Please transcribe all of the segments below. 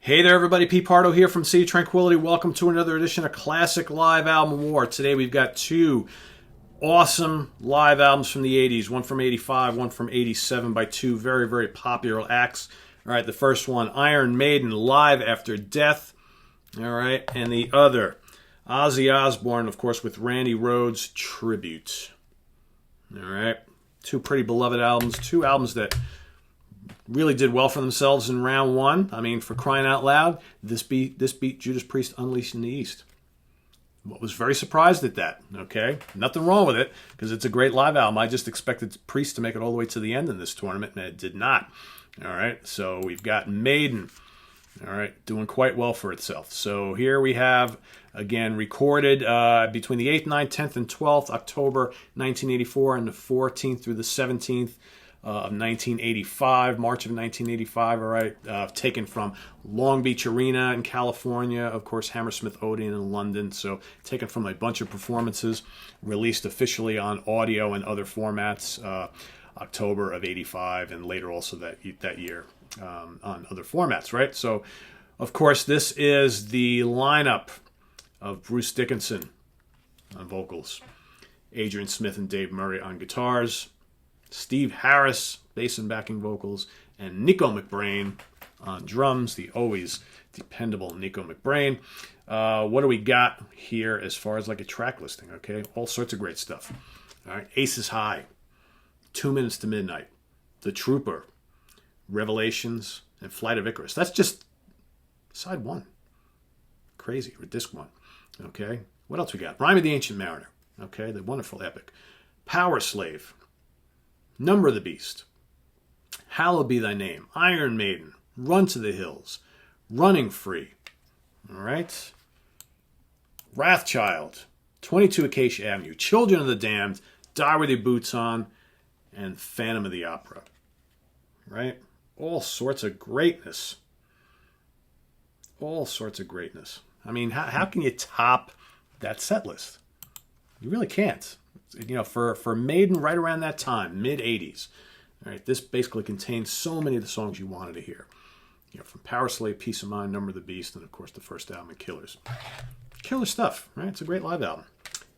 Hey there, everybody. Pete Pardo here from Sea Tranquility. Welcome to another edition of Classic Live Album War. Today we've got two awesome live albums from the 80s. One from 85, one from 87 by two very, very popular acts. All right, the first one, Iron Maiden Live After Death. All right, and the other, Ozzy Osbourne, of course, with Randy Rhoads, Tribute. All right, two pretty beloved albums. Two albums that really did well for themselves in round one. I mean, for crying out loud, this beat Judas Priest Unleashed in the East. I was very surprised at that, okay? Nothing wrong with it, because it's a great live album. I just expected Priest to make it all the way to the end in this tournament, and it did not. All right, so we've got Maiden, all right, doing quite well for itself. So here we have, again, recorded between the 8th, 9th, 10th, and 12th, October 1984, and the 14th through the 17th, of 1985, March of 1985, all right, taken from Long Beach Arena in California, of course, Hammersmith Odeon in London, so taken from a bunch of performances, released officially on audio and other formats, October of 85, and later also that year on other formats, right? So, of course, this is the lineup of Bruce Dickinson on vocals, Adrian Smith and Dave Murray on guitars, Steve Harris, bass and backing vocals, and Nico McBrain on drums, the always dependable Nico McBrain. What do we got here as far as like a track listing, okay? All sorts of great stuff. All right, Aces High, 2 Minutes to Midnight, The Trooper, Revelations, and Flight of Icarus. That's just side one. Crazy, or disc one, okay? What else we got? Rime of the Ancient Mariner, okay? The wonderful epic. Power Slave, Number of the Beast, Hallowed Be Thy Name, Iron Maiden, Run to the Hills, Running Free, all right? Wrathchild, 22 Acacia Avenue, Children of the Damned, Die With Your Boots On, and Phantom of the Opera, right? All sorts of greatness. All sorts of greatness. I mean, how can you top that set list? You really can't. You know, for Maiden right around that time, mid-80s, all right, this basically contains so many of the songs you wanted to hear. You know, from Power Slave, Peace of Mind, Number of the Beast, and of course the first album, Killers. Killer stuff, right? It's a great live album.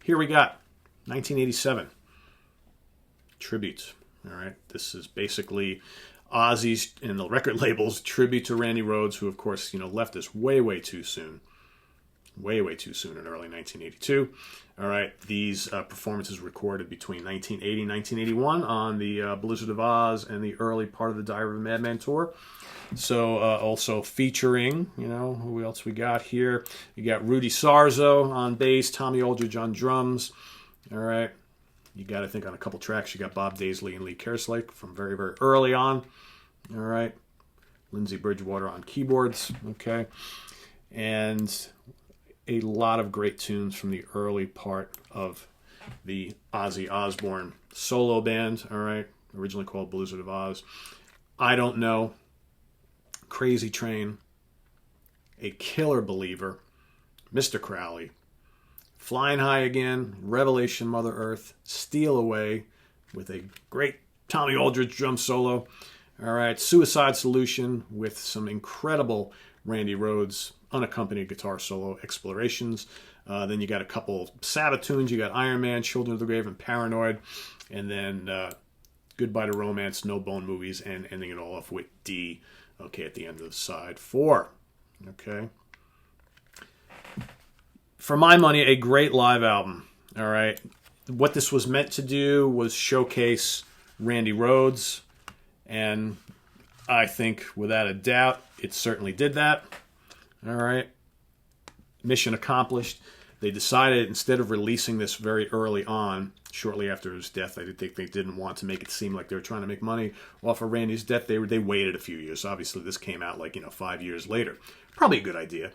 Here we got 1987, Tribute. All right, this is basically Ozzy's and the record label's tribute to Randy Rhoads, who of course, you know, left us way too soon. Way too soon in early 1982. All right, these performances recorded between 1980 and 1981 on the Blizzard of Oz and the early part of the Diary of a Madman tour. So also featuring, you know, who else we got here? You got Rudy Sarzo on bass, Tommy Aldridge on drums. All right, you got, I think, on a couple tracks, you got Bob Daisley and Lee Kerslake from very early on. All right, Lindsey Bridgewater on keyboards. Okay, and a lot of great tunes from the early part of the Ozzy Osbourne solo band, all right, originally called Blizzard of Oz. I Don't Know, Crazy Train, A Killer Believer, Mr. Crowley, Flying High Again, Revelation, Mother Earth, Steal Away, with a great Tommy Aldridge drum solo, all right, Suicide Solution, with some incredible Randy Rhoads unaccompanied guitar solo explorations. Then you got a couple Sabbath tunes. You got Iron Man, Children of the Grave, and Paranoid. And then Goodbye to Romance, No Bone Movies, and ending it all off with D, okay, at the end of side 4. Okay. For my money, a great live album. All right. What this was meant to do was showcase Randy Rhoads. And I think, without a doubt, it certainly did that. All right. Mission accomplished. They decided, instead of releasing this very early on, shortly after his death, I think they didn't want to make it seem like they were trying to make money off of Randy's death. They waited a few years. Obviously, this came out 5 years later. Probably a good idea.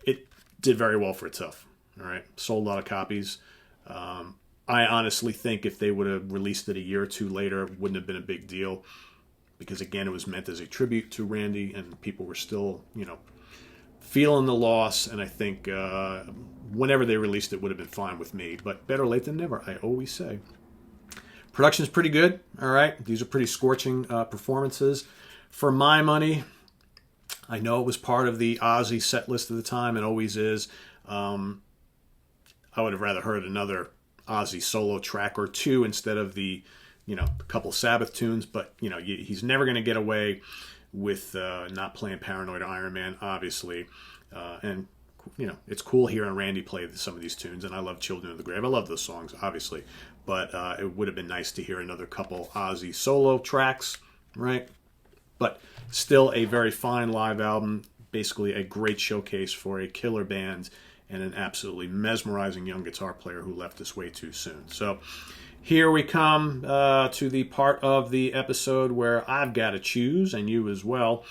It did very well for itself. All right. Sold a lot of copies. I honestly think if they would have released it a year or two later, it wouldn't have been a big deal. Because, again, it was meant as a tribute to Randy, and people were still, feeling the loss. And I think whenever they released it would have been fine with me. But better late than never, I always say. Production's pretty good, all right? These are pretty scorching performances. For my money, I know it was part of the Ozzy set list at the time and always is. I would have rather heard another Ozzy solo track or two instead of the, a couple Sabbath tunes. But, he's never going to get away with not playing Paranoid or Iron Man, obviously. And, it's cool hearing Randy play some of these tunes. And I love Children of the Grave. I love those songs, obviously. But it would have been nice to hear another couple Ozzy solo tracks, right? But still a very fine live album. Basically a great showcase for a killer band and an absolutely mesmerizing young guitar player who left us way too soon. So here we come to the part of the episode where I've got to choose, and you as well,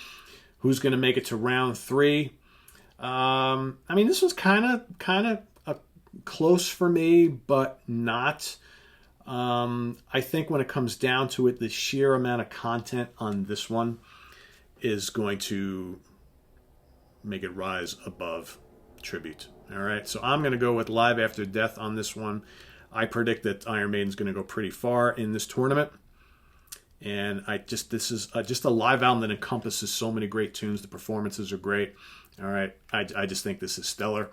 who's going to make it to round 3. This was kind of close for me, but not. I think when it comes down to it, the sheer amount of content on this one is going to make it rise above Tribute. All right, so I'm going to go with Live After Death on this one. I predict that Iron Maiden's going to go pretty far in this tournament. And this is just a live album that encompasses so many great tunes. The performances are great. All right, I just think this is stellar.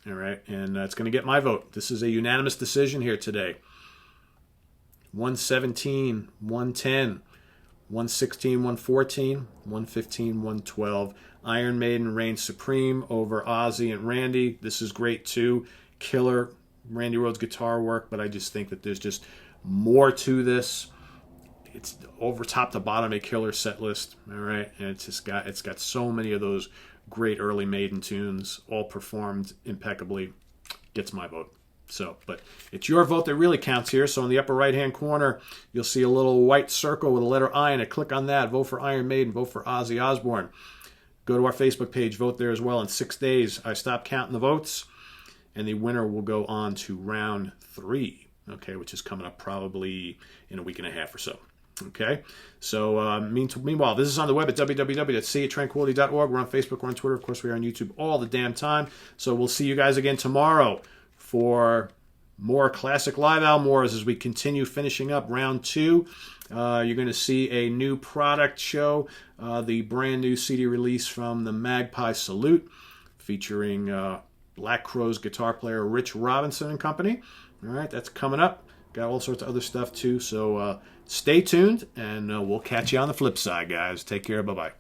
All right, and it's going to get my vote. This is a unanimous decision here today. 117, 110, 116, 114, 115, 112. Iron Maiden reigns supreme over Ozzy and Randy. This is great too. Killer Randy Rhoads guitar work, but I just think that there's just more to this. It's over top to bottom a killer set list. All right, and it's got so many of those great early Maiden tunes, all performed impeccably. Gets my vote. So, but it's your vote that really counts here. So in the upper right-hand corner, you'll see a little white circle with a letter I in it. Click on that. Vote for Iron Maiden. Vote for Ozzy Osbourne. Go to our Facebook page. Vote there as well. In 6 days, I stop counting the votes, and the winner will go on to round 3, okay, which is coming up probably in a week and a half or so. Okay, so meanwhile, this is on the web at www.seeattranquility.org. We're on Facebook, we're on Twitter, of course, we're on YouTube all the damn time. So we'll see you guys again tomorrow for more classic live album wars as we continue finishing up round 2. You're going to see a new product show, the brand new CD release from the Magpie Salute, featuring Black Crowes guitar player Rich Robinson and company. All right, that's coming up. Got all sorts of other stuff too. So stay tuned, and we'll catch you on the flip side, guys. Take care. Bye-bye.